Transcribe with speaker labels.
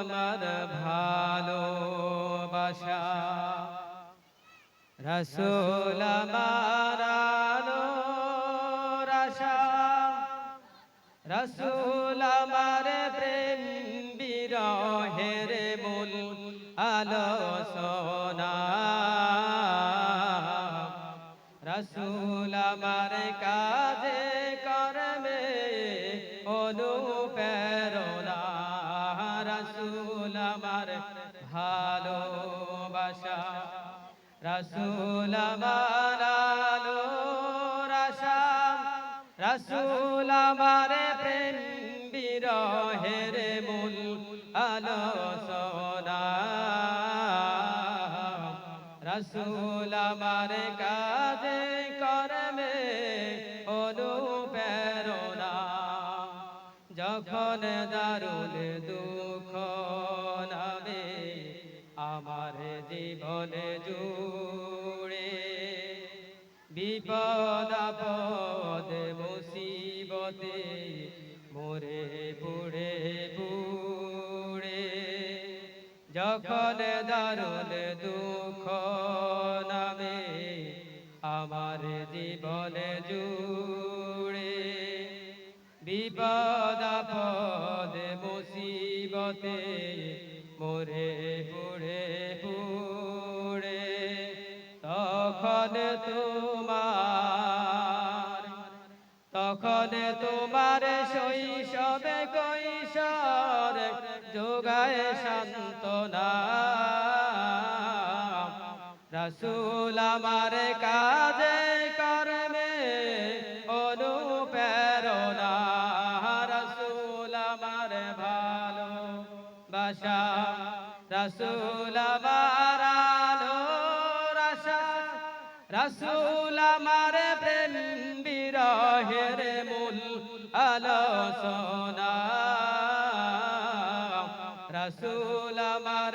Speaker 1: আমার ভালোবাসা, রসুল আমার আলোর আশা, রসুল আমার প্রেম বিরহের মূল আলোচনা, রসুল আমার কাজে কর্মে অনুপ্রেরণা, রসুল আমার ভালোবাসা, রসুল আমার আলোর আশা, রসুল আমার প্রেম বিরহের মূল আলোচনা, রসুল আমার কাজে কর্মে অনুপ্রেরণা, যখন দারুণ দুঃখ নামে আমার জীবন জুড়ে, বিপদ আপদ মুসিবতে মোরে পুড়ে পুড়ে, যখন দারুণ দুঃখ নামে আমার জীবন জুড়ে, বিপদ আপদ মুসিবতে মোরে পুড়ে পুড়ে, তখন তোমার শৈশবে কৈশোর যোগায় সান্ত্বনা, রসুল আমার কাজে কর্মে অনুপ্রেরণা, রসুল আমার ভালোবাসা, রসুল আমার আলোর আশা, রসুল আমার প্রেম বিরহের মূল আলোচনা, রসুল আমার